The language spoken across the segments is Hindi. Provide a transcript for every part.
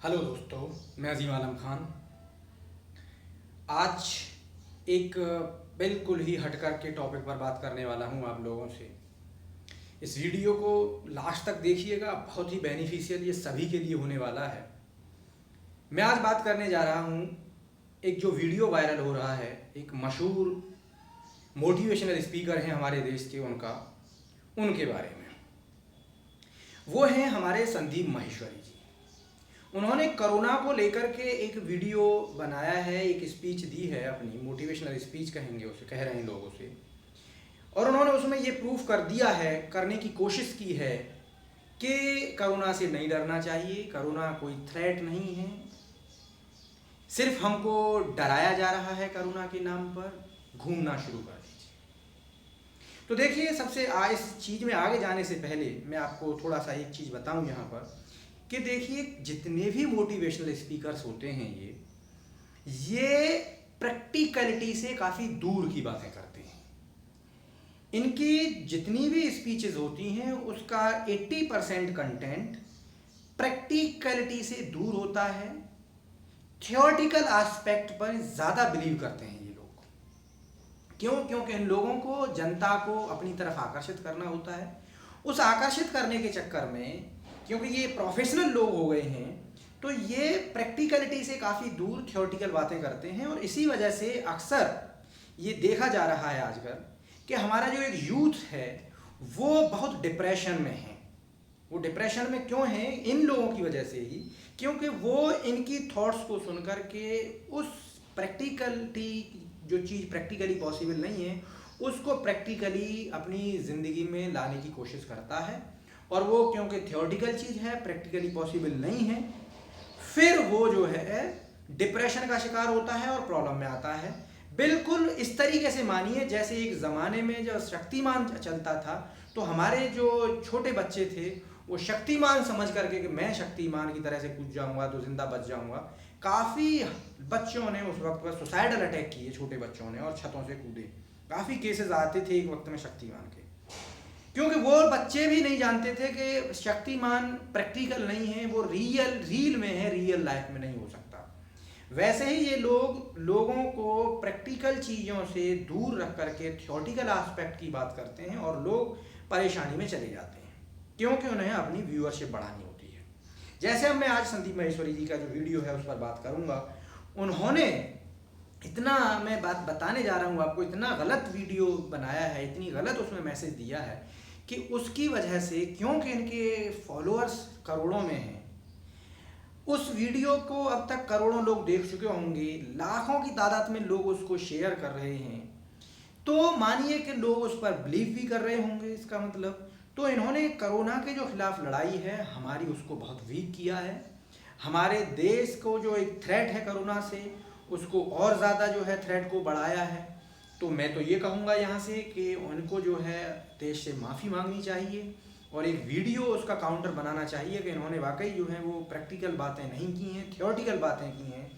हेलो दोस्तों, मैं अजीम आलम खान। आज एक बिल्कुल ही हटकर के टॉपिक पर बात करने वाला हूं आप लोगों से। इस वीडियो को लास्ट तक देखिएगा, बहुत ही बेनिफिशियल ये सभी के लिए होने वाला है। मैं आज बात करने जा रहा हूं एक जो वीडियो वायरल हो रहा है, एक मशहूर मोटिवेशनल स्पीकर हैं हमारे देश के, उनके बारे में। वो हैं हमारे संदीप माहेश्वरी जी। उन्होंने कोरोना को लेकर के एक वीडियो बनाया है, एक स्पीच दी है, अपनी मोटिवेशनल स्पीच कहेंगे उसे, कह रहे हैं लोगों से। और उन्होंने उसमें ये प्रूफ कर दिया है, करने की कोशिश की है कि कोरोना से नहीं डरना चाहिए, कोरोना कोई थ्रेट नहीं है, सिर्फ हमको डराया जा रहा है कोरोना के नाम पर। घूमना शुरू कर दीजिए। तो देखिए, इस चीज़ में आगे जाने से पहले मैं आपको थोड़ा सा एक चीज़ बताऊं यहाँ पर कि देखिए, जितने भी मोटिवेशनल स्पीकर्स होते हैं ये प्रैक्टिकलिटी से काफ़ी दूर की बातें करते हैं। इनकी जितनी भी स्पीचेस होती हैं उसका 80% कंटेंट प्रैक्टिकलिटी से दूर होता है। थियोरेटिकल एस्पेक्ट पर ज़्यादा बिलीव करते हैं ये लोग। क्यों? क्योंकि इन लोगों को जनता को अपनी तरफ आकर्षित करना होता है। उस आकर्षित करने के चक्कर में, क्योंकि ये प्रोफेशनल लोग हो गए हैं, तो ये प्रैक्टिकलिटी से काफ़ी दूर थियोरेटिकल बातें करते हैं। और इसी वजह से अक्सर ये देखा जा रहा है आजकल कि हमारा जो एक यूथ है वो बहुत डिप्रेशन में है। वो डिप्रेशन में क्यों है? इन लोगों की वजह से ही, क्योंकि वो इनकी थॉट्स को सुनकर के उस प्रैक्टिकलिटी, जो चीज़ प्रैक्टिकली पॉसिबल नहीं है, उसको प्रैक्टिकली अपनी ज़िंदगी में लाने की कोशिश करता है। और वो क्योंकि थियोरेटिकल चीज़ है, प्रैक्टिकली पॉसिबल नहीं है, फिर वो जो है डिप्रेशन का शिकार होता है और प्रॉब्लम में आता है। बिल्कुल इस तरीके से मानिए जैसे एक ज़माने में जब शक्तिमान चलता था, तो हमारे जो छोटे बच्चे थे वो शक्तिमान समझ करके कि मैं शक्तिमान की तरह से कूद जाऊंगा तो जिंदा बच जाऊंगा। काफ़ी बच्चों ने उस वक्त पर सुसाइडल अटैक किए, छोटे बच्चों ने, और छतों से कूदे। काफ़ी केसेस आते थे एक वक्त में शक्तिमान के, क्योंकि वो बच्चे भी नहीं जानते थे कि शक्तिमान प्रैक्टिकल नहीं है, वो रील में है, रियल लाइफ में नहीं हो सकता। वैसे ही ये लोगों को प्रैक्टिकल चीज़ों से दूर रख करके थियोरेटिकल एस्पेक्ट की बात करते हैं और लोग परेशानी में चले जाते हैं, क्योंकि उन्हें अपनी व्यूअरशिप बढ़ानी होती है। जैसे अब मैं आज संदीप माहेश्वरी जी का जो वीडियो है उस पर बात करूँगा। उन्होंने इतना, मैं बात बताने जा रहा हूँ आपको, इतना गलत वीडियो बनाया है, इतनी गलत उसमें मैसेज दिया है कि उसकी वजह से, क्योंकि इनके फॉलोअर्स करोड़ों में हैं, उस वीडियो को अब तक करोड़ों लोग देख चुके होंगे, लाखों की तादाद में लोग उसको शेयर कर रहे हैं, तो मानिए कि लोग उस पर बिलीव भी कर रहे होंगे। इसका मतलब तो इन्होंने कोरोना के जो खिलाफ लड़ाई है हमारी, उसको बहुत वीक किया है। हमारे देश को जो एक थ्रेट है कोरोना से, उसको और ज़्यादा जो है थ्रेट को बढ़ाया है। तो मैं तो ये कहूँगा यहाँ से कि उनको जो है देश से माफ़ी मांगनी चाहिए और एक वीडियो उसका काउंटर बनाना चाहिए कि इन्होंने वाकई जो है वो प्रैक्टिकल बातें नहीं की हैं, थियोरेटिकल बातें की हैं,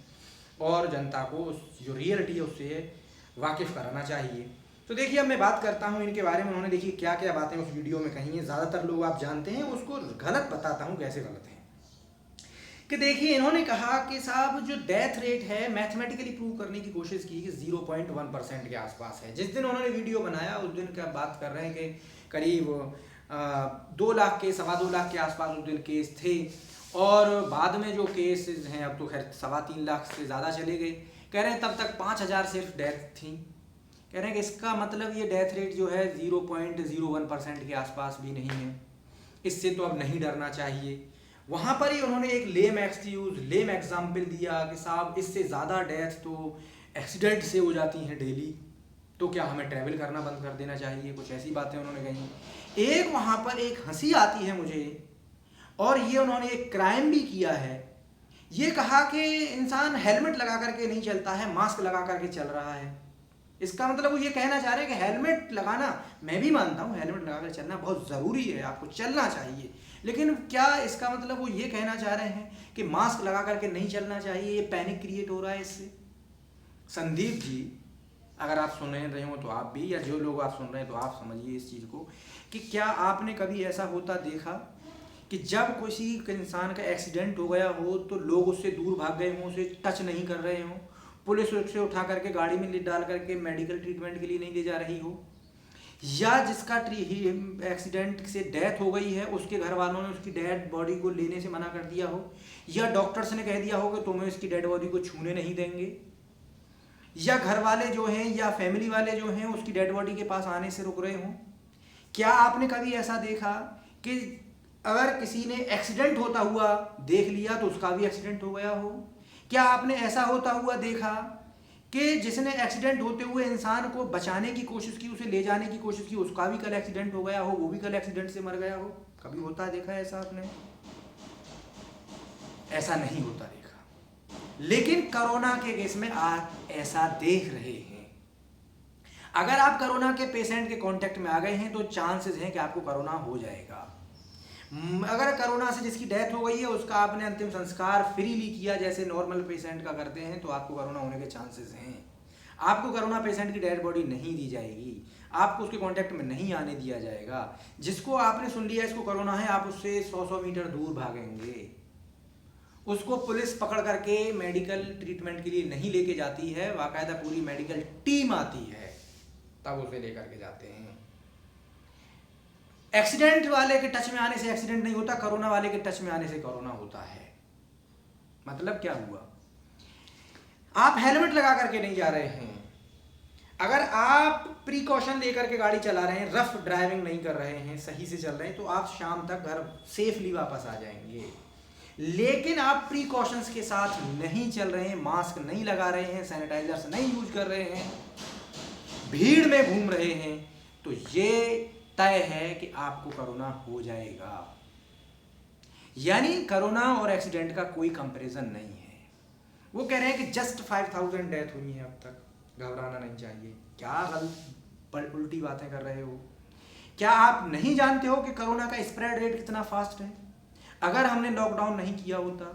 और जनता को उस जो रियलिटी है उससे वाकिफ़ कराना चाहिए। तो देखिए, अब मैं बात करता हूँ इनके बारे में। उन्होंने देखिए क्या क्या बातें उस वीडियो में कही हैं। ज़्यादातर लोग आप जानते हैं, उसको गलत बताता हूँ कैसे गलत है। कि देखिए, इन्होंने कहा कि साहब जो डेथ रेट है मैथमेटिकली प्रूव करने की कोशिश की कि 0.1% के आसपास है। जिस दिन उन्होंने वीडियो बनाया उस दिन का बात कर रहे हैं कि करीब 2 लाख के, 2.25 लाख के आसपास उस दिन केस थे, और बाद में जो केसेस हैं अब तो खैर 3.25 लाख से ज़्यादा चले गए। कह रहे हैं तब तक 5,000 सिर्फ डेथ थी। कह रहे हैं कि इसका मतलब ये डेथ रेट जो है 0.01% के आसपास भी नहीं है। इससे तो अब नहीं डरना चाहिए। वहाँ पर ही उन्होंने एक लेम एग्जाम्पल दिया कि साहब इससे ज़्यादा डेथ तो एक्सीडेंट से हो जाती हैं डेली, तो क्या हमें ट्रैवल करना बंद कर देना चाहिए? कुछ ऐसी बातें उन्होंने कही। एक वहाँ पर एक हंसी आती है मुझे, और ये उन्होंने एक क्राइम भी किया है। ये कहा कि इंसान हेलमेट लगा करके नहीं चलता है, मास्क लगा करके चल रहा है। इसका मतलब वो ये कहना चाह रहे हैं कि हेलमेट लगाना, मैं भी मानता हूँ हेलमेट लगाकर चलना बहुत ज़रूरी है, आपको चलना चाहिए, लेकिन क्या इसका मतलब वो ये कहना चाह रहे हैं कि मास्क लगा करके नहीं चलना चाहिए? ये पैनिक क्रिएट हो रहा है इससे। संदीप जी, अगर आप सुन रहे हो तो आप भी, या जो लोग आप सुन रहे हैं तो आप समझिए इस चीज़ को कि क्या आपने कभी ऐसा होता देखा कि जब किसी इंसान का एक्सीडेंट हो गया हो तो लोग उससे दूर भाग गए हों, उसे टच नहीं कर रहे हों, पुलिस उससे उठा करके गाड़ी में ले डाल करके मेडिकल ट्रीटमेंट के लिए नहीं ले जा रही हो, या जिसका एक्सीडेंट से डेथ हो गई है उसके घर वालों ने उसकी डेड बॉडी को लेने से मना कर दिया हो, या डॉक्टर्स ने कह दिया हो कि तुम्हें इसकी डेड बॉडी को छूने नहीं देंगे, या घर वाले जो हैं या फैमिली वाले जो हैं उसकी डेड बॉडी के पास आने से रुक रहे हों। क्या आपने कभी ऐसा देखा कि अगर किसी ने एक्सीडेंट होता हुआ देख लिया तो उसका भी एक्सीडेंट हो गया हो? क्या आपने ऐसा होता हुआ देखा कि जिसने एक्सीडेंट होते हुए इंसान को बचाने की कोशिश की, उसे ले जाने की कोशिश की, उसका भी कल एक्सीडेंट हो गया हो, वो भी कल एक्सीडेंट से मर गया हो? कभी होता देखा है ऐसा आपने? ऐसा नहीं होता देखा। लेकिन कोरोना के केस में आप ऐसा देख रहे हैं। अगर आप कोरोना के पेशेंट के कांटेक्ट में आ गए हैं तो चांसेस हैं कि आपको कोरोना हो जाएगा। अगर कोरोना से जिसकी डेथ हो गई है उसका आपने अंतिम संस्कार फ्रीली किया जैसे नॉर्मल पेशेंट का करते हैं तो आपको कोरोना होने के चांसेस हैं। आपको कोरोना पेशेंट की डेड बॉडी नहीं दी जाएगी, आपको उसके कांटेक्ट में नहीं आने दिया जाएगा। जिसको आपने सुन लिया इसको कोरोना है, आप उससे 100 मीटर दूर भागेंगे। उसको पुलिस पकड़ करके मेडिकल ट्रीटमेंट के लिए नहीं लेके जाती है, बाकायदा पूरी मेडिकल टीम आती है तब उसे लेकर के जाते हैं। एक्सीडेंट वाले के टच में आने से एक्सीडेंट नहीं होता, कोरोना वाले के टच में आने से कोरोना होता है। मतलब क्या हुआ? आप हेलमेट लगा करके नहीं जा रहे हैं, अगर आप प्रिकॉशन लेकर के गाड़ी चला रहे हैं, रफ ड्राइविंग नहीं कर रहे हैं, सही से चल रहे हैं, तो आप शाम तक घर सेफली वापस आ जाएंगे। लेकिन आप प्रिकॉशंस के साथ नहीं चल रहे हैं, मास्क नहीं लगा रहे हैं, सैनिटाइजर्स नहीं यूज कर रहे हैं, भीड़ में घूम रहे हैं, तो ये तय है कि आपको कोरोना हो जाएगा। यानी कोरोना और एक्सीडेंट का कोई कंपैरिजन नहीं है। वो कह रहे हैं कि जस्ट 5000 डेथ हुई है अब तक, घबराना नहीं चाहिए। क्या गलत उल्टी बातें कर रहे हो? क्या आप नहीं जानते हो कि कोरोना का स्प्रेड रेट कितना फास्ट है? अगर हमने लॉकडाउन नहीं किया होता,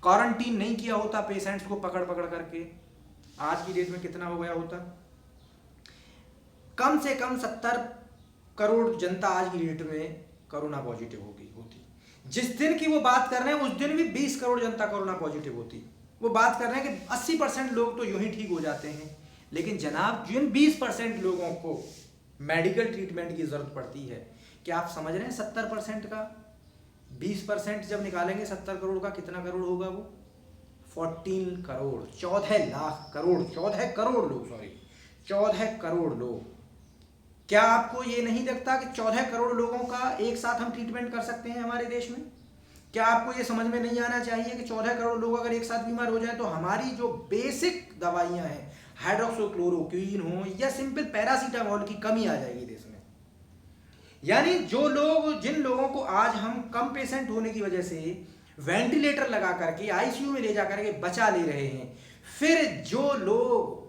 क्वारंटीन नहीं किया होता पेशेंट्स को पकड़ पकड़ करके, आज की डेट में कितना हो गया होता? कम से कम 70 करोड़ जनता आज की डेट में कोरोना पॉजिटिव होगी होती। जिस दिन की वो बात कर रहे हैं उस दिन भी 20 करोड़ जनता कोरोना पॉजिटिव होती। वो बात कर रहे हैं कि 80% लोग तो यूं ही ठीक हो जाते हैं, लेकिन जनाब जिन 20% लोगों को मेडिकल ट्रीटमेंट की जरूरत पड़ती है, क्या आप समझ रहे हैं 70% का 20% जब निकालेंगे 70 करोड़ का कितना करोड़ होगा? वो 14 करोड़, 14 लाख करोड़, 14 करोड़ लोग, सॉरी 14 करोड़ लोग। क्या आपको ये नहीं लगता कि 14 करोड़ लोगों का एक साथ हम ट्रीटमेंट कर सकते हैं हमारे देश में? क्या आपको ये समझ में नहीं आना चाहिए कि 14 करोड़ लोग अगर एक साथ बीमार हो जाए तो हमारी जो बेसिक दवाइयां हैं, हाइड्रोक्सीक्लोरोक्वीन हो या सिंपल पैरासीटामोल की कमी आ जाएगी देश में। यानी जिन लोगों को आज हम कम पेशेंट होने की वजह से वेंटिलेटर लगा करके आईसीयू में ले जा करके बचा ले रहे हैं, फिर जो लोग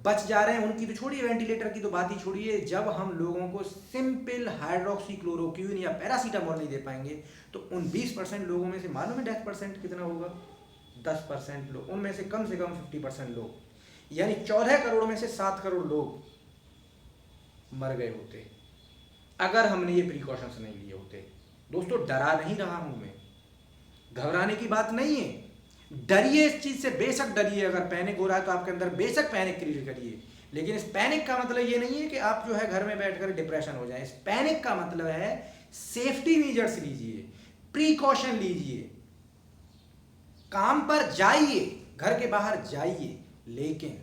बच जा रहे हैं उनकी तो छोड़िए, वेंटिलेटर की तो बात ही छोड़िए, जब हम लोगों को सिंपल हाइड्रोक्सीक्लोरोक्वीन या पैरासीटामोल नहीं दे पाएंगे तो उन 20% लोगों में से मालूम है डेथ परसेंट कितना होगा? 10% लोग, उनमें से कम 50% लोग, यानी 14 करोड़ में से 7 करोड़ लोग मर गए होते अगर हमने ये प्रिकॉशंस नहीं लिए होते। दोस्तों डरा नहीं रहा हूं मैं, घबराने की बात नहीं है, डरिए इस चीज से, बेशक डरिए। अगर पैनिक हो रहा है तो आपके अंदर बेशक पैनिक क्रिएट करिए, लेकिन इस पैनिक का मतलब ये नहीं है कि आप जो है घर में बैठकर डिप्रेशन हो जाए। इस पैनिक का मतलब है सेफ्टी मेजर्स लीजिए, प्रिकॉशन लीजिए, काम पर जाइए, घर के बाहर जाइए, लेकिन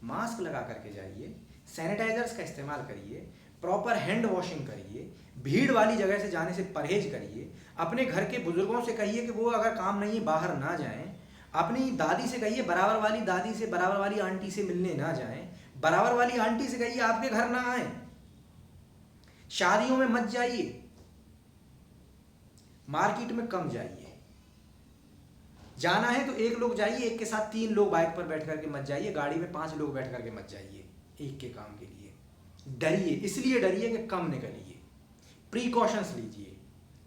मास्क लगा करके जाइए, सैनिटाइजर्स का इस्तेमाल करिए, प्रॉपर हैंड वॉशिंग करिए, भीड़ वाली जगह से जाने से परहेज करिए। अपने घर के बुजुर्गों से कहिए कि वो अगर काम नहीं है बाहर ना जाएं। अपनी दादी से कहिए बराबर वाली दादी से, बराबर वाली आंटी से मिलने ना जाएं। बराबर वाली आंटी से कहिए आपके घर ना आए। शादियों में मत जाइए, मार्केट में कम जाइए, जाना है तो एक लोग जाइए, एक के साथ 3 लोग बाइक पर बैठ करके मत जाइए, गाड़ी में 5 लोग बैठ करके मत जाइए एक के काम के लिए। डरिए, इसलिए डरिए कि कम निकलिए, प्रिकॉशंस लीजिए।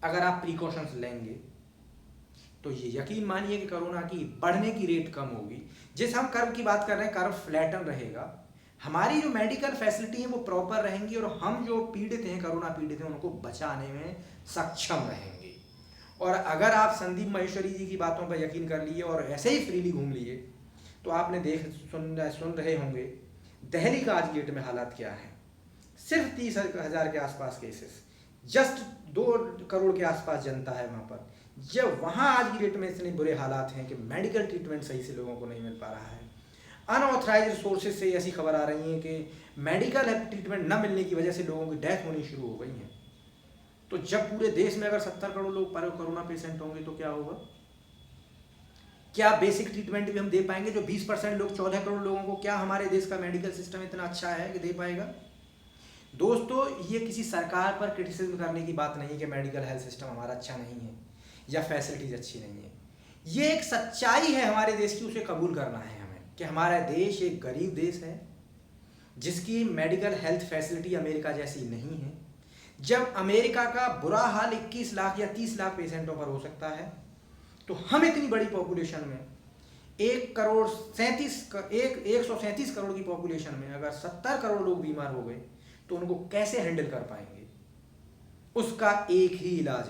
अगर आप प्रिकॉशंस लेंगे तो ये यकीन मानिए कि कोरोना की बढ़ने की रेट कम होगी। जिस हम कर्व की बात कर रहे हैं, कर्व फ्लैटन रहेगा, हमारी जो मेडिकल फैसिलिटी है वो प्रॉपर रहेंगी और हम जो पीड़ित हैं, कोरोना पीड़ित हैं, उनको बचाने में सक्षम रहेंगे। और अगर आप संदीप माहेश्वरी जी की बातों पर यकीन कर लिए और ऐसे ही फ्रीली घूम लिए तो आपने सुन रहे होंगे दिल्ली का आज गेट में हालात क्या है। सिर्फ 30,000 के आसपास केसेस, जस्ट 2 करोड़ के आसपास जनता है वहाँ पर। जब वहाँ आज की डेट में इतने बुरे हालात हैं कि मेडिकल ट्रीटमेंट सही से लोगों को नहीं मिल पा रहा है। अनऑथराइज्ड सोर्सेज से ऐसी खबर आ रही है कि मेडिकल ट्रीटमेंट न मिलने की वजह से लोगों की डेथ होनी शुरू हो गई है। तो जब पूरे देश में अगर 70 करोड़ लोग कोरोना पेशेंट होंगे तो क्या होगा? क्या बेसिक ट्रीटमेंट भी हम दे पाएंगे? जो 20% लोग, 14 करोड़ लोगों को, क्या हमारे देश का मेडिकल सिस्टम इतना अच्छा है कि दे पाएगा? दोस्तों, ये किसी सरकार पर क्रिटिसिज्म करने की बात नहीं है कि मेडिकल हेल्थ सिस्टम हमारा अच्छा नहीं है या फैसिलिटीज अच्छी नहीं है। ये एक सच्चाई है हमारे देश की, उसे कबूल करना है हमें कि हमारा देश एक गरीब देश है जिसकी मेडिकल हेल्थ फैसिलिटी अमेरिका जैसी नहीं है। जब अमेरिका का बुरा हाल 21 लाख या 30 लाख पेशेंटों पर हो सकता है, तो हम इतनी बड़ी पॉपुलेशन में 137 करोड़ की पॉपुलेशन में अगर 70 करोड़ लोग बीमार हो गए तो उनको कैसे हैंडल कर पाएंगे? उसका एक ही इलाज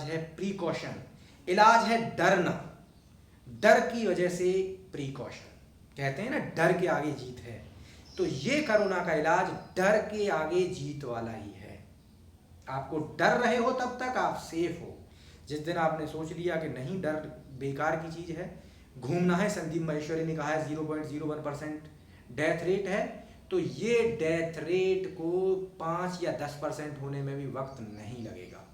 है प्रिकॉशन। इलाज है डरना। डर की वजह से प्रिकॉशन, कहते हैं ना, डर के आगे जीत है। तो ये कोरोना का इलाज डर के आगे जीत वाला ही है। आपको डर रहे हो तब तक आप सेफ हो। जिस दिन आपने सोच लिया कि नहीं, डर बेकार की चीज है, घूमना है, संदीप माहेश्वरी ने कहा है 0.01% डेथ रेट है, तो ये डेथ रेट को 5 या 10% होने में भी वक्त नहीं लगेगा।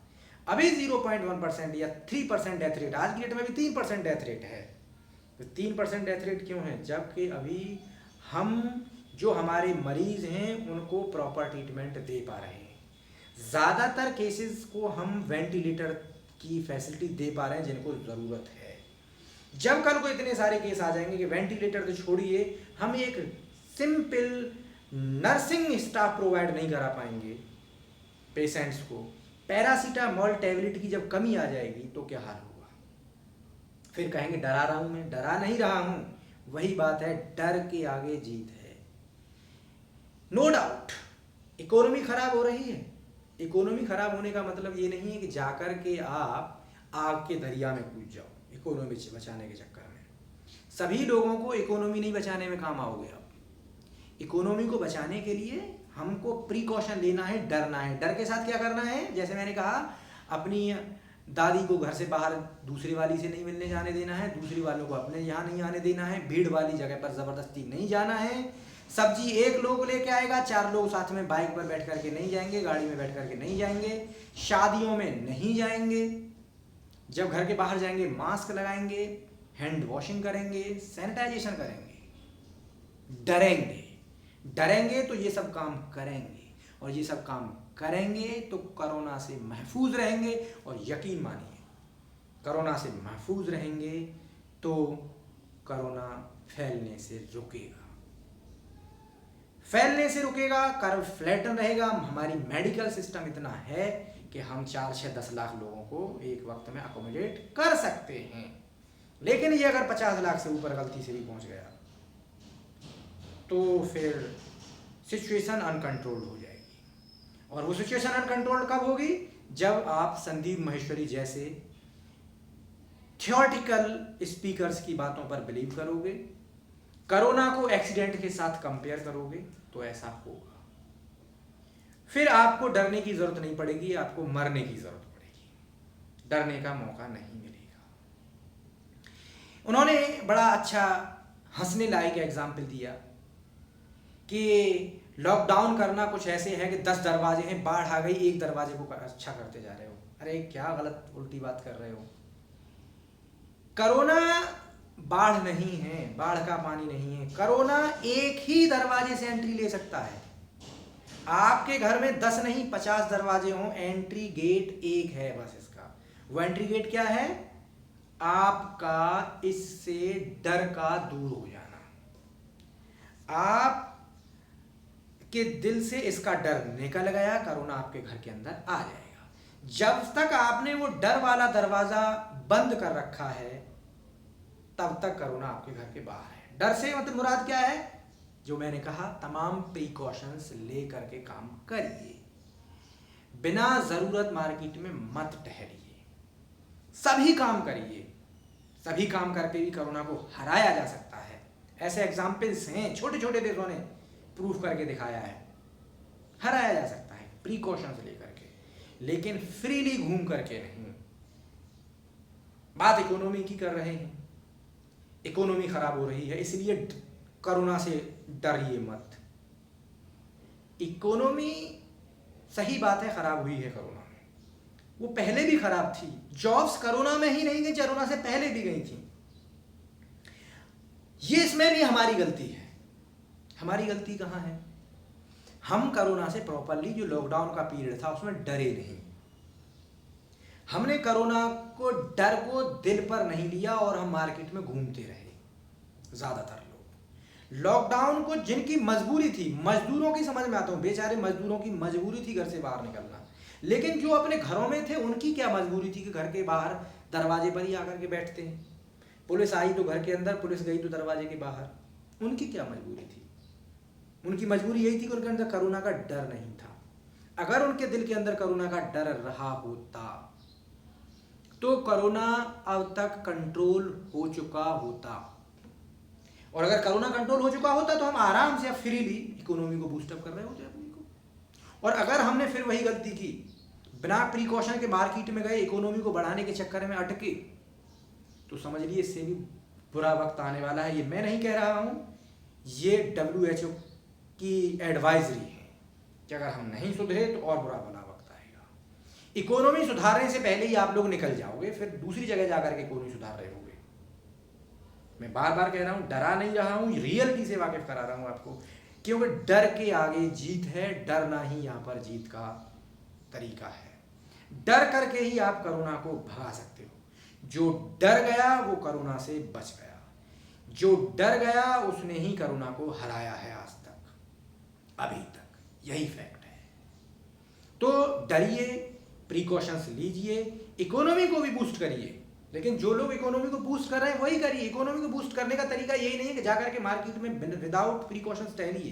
अभी 0.1% या 3% डेथ रेट, आज की डेट में भी 3% डेथ रेट है। तो 3% डेथ रेट क्यों है? जबकि अभी हम जो हमारे मरीज हैं उनको प्रॉपर ट्रीटमेंट दे पा रहे हैं। ज़्यादातर केसेस को हम वेंटिलेटर की फैसिलिटी दे पा रहे हैं जिनको ज़रूरत है। जब कल को इतने सारे केस आ जाएंगे कि वेंटिलेटर तो छोड़िए, हम एक सिंपल नर्सिंग स्टाफ प्रोवाइड नहीं करा पाएंगे पेशेंट्स को, पैरासीटामोल टैबलेट की जब कमी आ जाएगी तो क्या हाल होगा? फिर कहेंगे डरा रहा हूं मैं, डरा नहीं रहा हूं। वही बात है, डर के आगे जीत है। नो डाउट इकोनॉमी खराब हो रही है। इकोनॉमी खराब होने का मतलब ये नहीं है कि जाकर के आप आग के दरिया में कूद जाओ इकोनॉमी बचाने के चक्कर में। सभी लोगों को इकोनॉमी नहीं बचाने में काम आओगे आप। इकोनॉमी को बचाने के लिए हमको प्रिकॉशन लेना है, डरना है। डर के साथ क्या करना है? जैसे मैंने कहा, अपनी दादी को घर से बाहर दूसरी वाली से नहीं मिलने जाने देना है, दूसरी वालों को अपने यहाँ नहीं आने देना है, भीड़ वाली जगह पर ज़बरदस्ती नहीं जाना है। सब्जी एक लोग लेके आएगा, 4 लोग साथ में बाइक पर बैठ करके नहीं जाएंगे, गाड़ी में बैठ करके नहीं जाएंगे, शादियों में नहीं जाएंगे। जब घर के बाहर जाएंगे मास्क लगाएंगे, हैंड वॉशिंग करेंगे, सैनिटाइजेशन करेंगे। डरेंगे तो ये सब काम करेंगे, और ये सब काम करेंगे तो कोरोना से महफूज रहेंगे। और यकीन मानिए, कोरोना से महफूज रहेंगे तो कोरोना फैलने से रुकेगा, कर्व फ्लैटन रहेगा। हमारी मेडिकल सिस्टम इतना है कि हम 4, 6, 10 लाख लोगों को एक वक्त में अकोमोडेट कर सकते हैं। लेकिन ये अगर 50 लाख से ऊपर गलती से भी पहुंच गया तो फिर सिचुएशन अनकंट्रोल्ड हो जाएगी। और वो सिचुएशन अनकंट्रोल्ड कब होगी? जब आप संदीप माहेश्वरी जैसे थियोरेटिकल स्पीकर्स की बातों पर बिलीव करोगे, कोरोना को एक्सीडेंट के साथ कंपेयर करोगे, तो ऐसा होगा। फिर आपको डरने की जरूरत नहीं पड़ेगी, आपको मरने की जरूरत पड़ेगी। डरने का मौका नहीं मिलेगा। उन्होंने बड़ा अच्छा हंसने लायक एग्जाम्पल दिया कि लॉकडाउन करना कुछ ऐसे है कि 10 दरवाजे हैं, बाढ़ आ गई, एक दरवाजे को अच्छा करते जा रहे हो। अरे क्या गलत उल्टी बात कर रहे हो। कोरोना बाढ़ नहीं है, बाढ़ का पानी नहीं है। कोरोना एक ही दरवाजे से एंट्री ले सकता है। आपके घर में 10 नहीं 50 दरवाजे हों, एंट्री गेट एक है बस इसका। वो एंट्री गेट क्या है? आपका इससे डर का दूर हो जाना। आप के दिल से इसका डर निकल गया, कोरोना आपके घर के अंदर आ जाएगा। जब तक आपने वो डर वाला दरवाजा बंद कर रखा है, तब तक कोरोना आपके घर के बाहर है। डर से मतलब मुराद क्या है? जो मैंने कहा तमाम प्रिकॉशंस ले करके काम करिए, बिना ज़रूरत मार्केट में मत टहलिए, सभी काम करिए। सभी काम करके भी कोरोना को हराया जा सकता है। ऐसे एग्जाम्पल्स हैं, छोटे छोटे देशों ने प्रूफ करके दिखाया है, हराया जा सकता है प्रिकॉशंस लेकर के, लेकिन फ्रीली घूम करके नहीं। बात इकोनॉमी की कर रहे हैं, इकोनॉमी खराब हो रही है, इसलिए कोरोना से डरिए मत। इकोनॉमी सही बात है खराब हुई है कोरोना में, वो पहले भी खराब थी। जॉब्स कोरोना में ही नहीं गई, कोरोना से पहले भी गई थी। ये इसमें भी हमारी गलती है। हमारी गलती कहाँ है? हम कोरोना से प्रॉपरली, जो लॉकडाउन का पीरियड था उसमें डरे नहीं। हमने कोरोना को डर को दिल पर नहीं लिया और हम मार्केट में घूमते रहे। ज्यादातर लोग लॉकडाउन को, जिनकी मजबूरी थी, मजदूरों की समझ में आता हूँ, बेचारे मजदूरों की मजबूरी थी घर से बाहर निकलना, लेकिन जो अपने घरों में थे उनकी क्या मजबूरी थी कि घर के बाहर दरवाजे पर ही आकर के बैठते हैं। पुलिस आई तो घर के अंदर, पुलिस गई तो दरवाजे के बाहर। उनकी क्या मजबूरी थी? उनकी मजबूरी यही थी कि उनके अंदर कोरोना का डर नहीं था। अगर उनके दिल के अंदर कोरोना का डर रहा होता तो कोरोना अब तक कंट्रोल हो चुका होता, और अगर कोरोना कंट्रोल हो चुका होता तो हम आराम से फ्रीली इकोनॉमी को बूस्टअप कर रहे होते अपनी को। और अगर हमने फिर वही गलती की, बिना प्रिकॉशन के मार्केट में गए, इकोनॉमी को बढ़ाने के चक्कर में अटके, तो समझ लिए इससे भी बुरा वक्त आने वाला है। ये मैं नहीं कह रहा हूं, ये WHO की एडवाइजरी है कि अगर हम नहीं सुधरे तो और बुरा भला वक्त आएगा। इकोनॉमी सुधारने से पहले ही आप लोग निकल जाओगे, फिर दूसरी जगह जाकर के इकोनॉमी सुधार रहे होगे। मैं बार बार कह रहा हूं, डरा नहीं रहा हूं, रियलिटी से वाकिफ करा रहा हूं आपको, क्योंकि डर के आगे जीत है, डरना ही यहाँ पर जीत का तरीका है। डर करके ही आप कोरोना को भगा सकते हो। जो डर गया वो कोरोना से बच गया, जो डर गया उसने ही कोरोना को हराया है आज तक, अभी तक। यही फैक्ट है। तो डरिए, प्रिकॉशंस लीजिए, इकोनॉमी को भी बूस्ट करिए। लेकिन जो लोग इकोनॉमी को बूस्ट कर रहे हैं वही करिए। इकोनॉमी को बूस्ट करने का तरीका यही नहीं है कि जाकर के मार्केट में विदाउट प्रिकॉशंस टहलिए।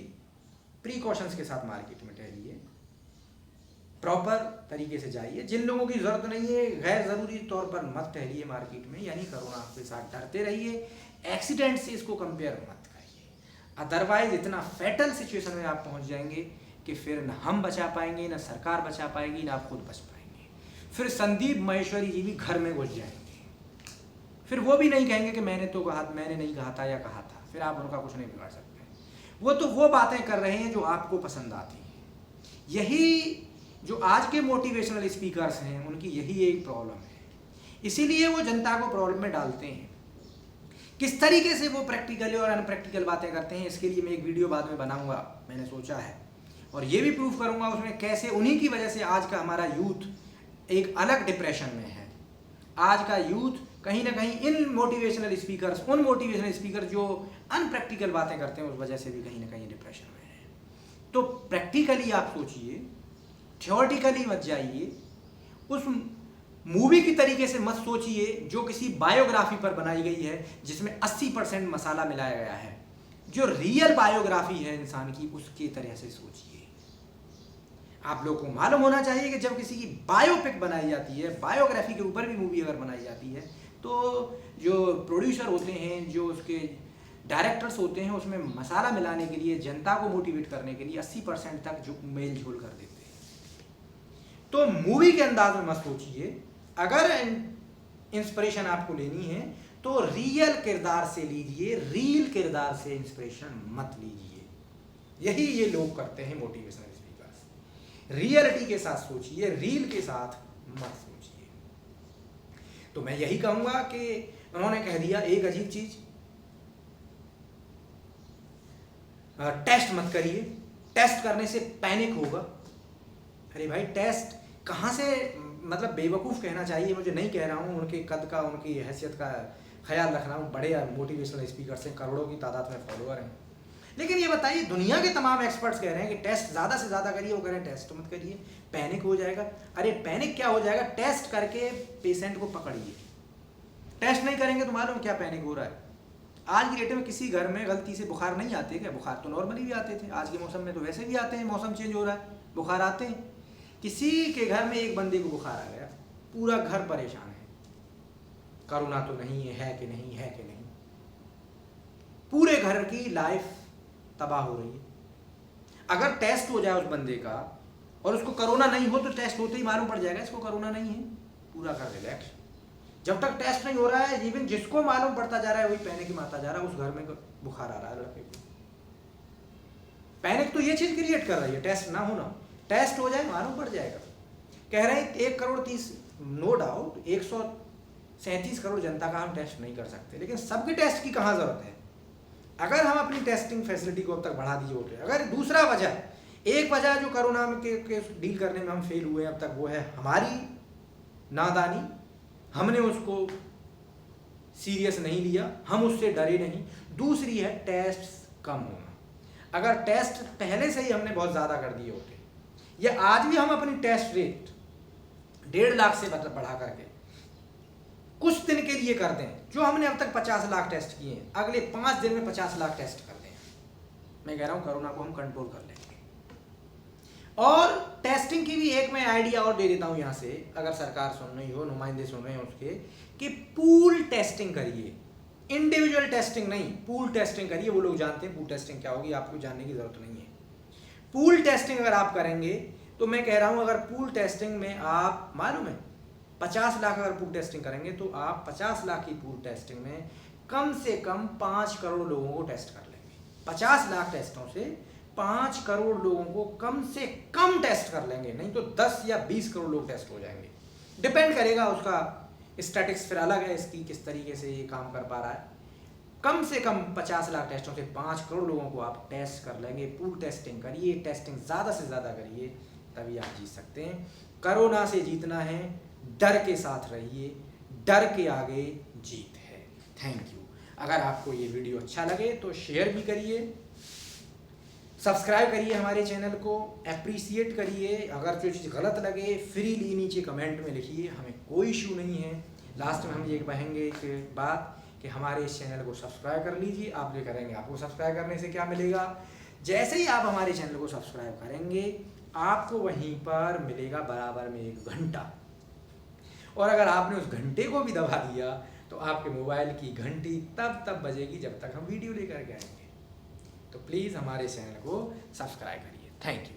प्रिकॉशंस के साथ मार्केट में टहलिए, प्रॉपर तरीके से जाइए। जिन लोगों की जरूरत नहीं है, गैर जरूरी तौर पर मत टहलिए मार्केट में, यानी कोरोना के साथ डरते रहिए। एक्सीडेंट से इसको कंपेयर मत करिए, अदरवाइज इतना फैटल सिचुएशन में आप पहुंच जाएंगे कि फिर न हम बचा पाएंगे, न सरकार बचा पाएगी, न आप खुद बच पाएंगे। फिर संदीप माहेश्वरी जी भी घर में घुस जाएंगे। फिर वो भी नहीं कहेंगे कि मैंने नहीं कहा था या कहा था। फिर आप उनका कुछ नहीं बिगाड़ सकते। वो तो वो बातें कर रहे हैं जो आपको पसंद आती हैं। यही जो आज के मोटिवेशनल स्पीकर्स हैं, उनकी यही एक प्रॉब्लम है। इसीलिए वो जनता को प्रॉब्लम में डालते हैं। किस तरीके से वो प्रैक्टिकल और अनप्रैक्टिकल बातें करते हैं, इसके लिए मैं एक वीडियो बाद में बनाऊंगा, मैंने सोचा है। और ये भी प्रूफ करूंगा उसमें कैसे उन्हीं की वजह से आज का हमारा यूथ एक अलग डिप्रेशन में है। आज का यूथ कहीं ना कहीं इन मोटिवेशनल स्पीकर्स, उन मोटिवेशनल स्पीकर जो अनप्रैक्टिकल बातें करते हैं, उस वजह से भी कहीं ना कहीं डिप्रेशन में है। तो प्रैक्टिकली आप सोचिए, थ्योरेटिकली मत जाइए। उस मूवी की तरीके से मत सोचिए जो किसी बायोग्राफी पर बनाई गई है, जिसमें 80% मसाला मिलाया गया है। जो रियल बायोग्राफी है इंसान की, उसकी तरह से सोचिए। आप लोगों को मालूम होना चाहिए कि जब किसी की बायोपिक बनाई जाती है, बायोग्राफी के ऊपर भी मूवी अगर बनाई जाती है, तो जो प्रोड्यूसर होते हैं, जो उसके डायरेक्टर्स होते हैं, उसमें मसाला मिलाने के लिए, जनता को मोटिवेट करने के लिए 80% तक जो मेल झोल कर देते हैं। तो मूवी के अंदाज में मत सोचिए। अगर इंस्पिरेशन आपको लेनी है तो रियल किरदार से लीजिए, रील किरदार से इंस्पिरेशन मत लीजिए। यही ये लोग करते हैं मोटिवेशनल स्पीकर्स। रियलिटी के साथ सोचिए, रील के साथ मत सोचिए। तो मैं यही कहूंगा कि उन्होंने कह दिया एक अजीब चीज, टेस्ट मत करिए, टेस्ट करने से पैनिक होगा। अरे भाई, टेस्ट कहाँ से, मतलब बेवकूफ़ कहना चाहिए, मुझे नहीं कह रहा हूँ। उनके कद का, उनकी हैसियत का ख्याल रख रहा हूँ। बड़े मोटिवेशनल स्पीकर्स हैं, करोड़ों की तादाद में फॉलोअर हैं। लेकिन ये बताइए, दुनिया के तमाम एक्सपर्ट्स कह रहे हैं कि टेस्ट ज़्यादा से ज़्यादा करिए, वो कह रहे हैं टेस्ट मत करिए, पैनिक हो जाएगा। अरे पैनिक क्या हो जाएगा? टेस्ट करके पेशेंट को पकड़िए। टेस्ट नहीं करेंगे तो मालूम क्या पैनिक हो रहा है। आज की डेट में किसी घर में गलती से बुखार नहीं आते क्या? बुखार तो नॉर्मली भी आते थे, आज के मौसम में तो वैसे भी आते हैं, मौसम चेंज हो रहा है, बुखार आते हैं। किसी के घर में एक बंदे को बुखार आ गया, पूरा घर परेशान है, कोरोना तो नहीं है कि नहीं, है कि नहीं, पूरे घर की लाइफ तबाह हो रही है। अगर टेस्ट हो जाए उस बंदे का और उसको कोरोना नहीं हो, तो टेस्ट होते ही मालूम पड़ जाएगा इसको कोरोना नहीं है, पूरा घर रिलैक्स। जब तक टेस्ट नहीं हो रहा है, इवन जिसको मालूम पड़ता जा रहा है वही पैनिक ही मारता जा रहा है, उस घर में बुखार आ रहा है लड़के को। पैनिक तो ये चीज क्रिएट कर रही है, टेस्ट ना होना। टेस्ट हो जाए मालूम पड़ जाएगा। कह रहे हैं 1,30,00,000, नो डाउट 137 करोड़ जनता का हम टेस्ट नहीं कर सकते, लेकिन सबके टेस्ट की कहाँ जरूरत है? अगर हम अपनी टेस्टिंग फैसिलिटी को अब तक बढ़ा दिए होते। अगर दूसरा वजह, एक वजह जो कोरोना के डील करने में हम फेल हुए अब तक, वो है हमारी नादानी, हमने उसको सीरियस नहीं लिया, हम उससे डरे नहीं। दूसरी है टेस्ट कम होना। अगर टेस्ट पहले से ही हमने बहुत ज़्यादा कर दिए होते, या आज भी हम अपनी टेस्ट रेट 1.5 लाख से बढ़ा करके कुछ दिन के लिए कर दें, जो हमने अब तक 50 लाख टेस्ट किए हैं, अगले 5 दिन में 50 लाख टेस्ट कर दें, मैं कह रहा हूँ कोरोना को हम कंट्रोल कर लेंगे। और टेस्टिंग की भी एक मैं आइडिया और दे देता हूँ यहाँ से, अगर सरकार सुन रही हो, नुमाइंदे सुन रहे हो उसके, कि पूल टेस्टिंग करिए, इंडिविजुअल टेस्टिंग नहीं, पूल टेस्टिंग करिए। वो लोग जानते हैं पूल टेस्टिंग क्या होगी, आपको जानने की जरूरत नहीं है। पूल टेस्टिंग अगर आप करेंगे, तो मैं कह रहा हूँ अगर पूल टेस्टिंग में आप, मालूम है 50 लाख अगर पूल टेस्टिंग करेंगे, तो आप 50 लाख की पूल टेस्टिंग में कम से कम 5 करोड़ लोगों को टेस्ट कर लेंगे। 50 लाख टेस्टों से 5 करोड़ लोगों को कम से कम टेस्ट कर लेंगे, नहीं तो 10 या 20 करोड़ लोग टेस्ट हो जाएंगे। डिपेंड करेगा, उसका स्टैटिक्स फिर अलग है इसकी, किस तरीके से ये काम कर पा रहा है। कम से कम 50 लाख टेस्टों से 5 करोड़ लोगों को आप टेस्ट कर लेंगे। पूल टेस्टिंग करिए, टेस्टिंग ज़्यादा से ज़्यादा करिए, तभी आप जीत सकते हैं। कोरोना से जीतना है, डर के साथ रहिए, डर के आगे जीत है। Thank you. अगर आपको ये वीडियो अच्छा लगे तो शेयर भी करिए, सब्सक्राइब करिए हमारे चैनल को, अप्रिसिएट करिए। अगर जो चीज़ गलत लगे फ्रीली नीचे कमेंट में लिखिए, हमें कोई इशू नहीं है। लास्ट में हम ये कहेंगे कि बात कि हमारे इस चैनल को सब्सक्राइब कर लीजिए। आप ये करेंगे, आपको सब्सक्राइब करने से क्या मिलेगा? जैसे ही आप हमारे चैनल को सब्सक्राइब करेंगे, आपको वहीं पर मिलेगा बराबर में 1 घंटा, और अगर आपने उस घंटे को भी दबा दिया तो आपके मोबाइल की घंटी तब बजेगी जब तक हम वीडियो लेकर के आएंगे। तो प्लीज़ हमारे चैनल को सब्सक्राइब करिए। Thank you.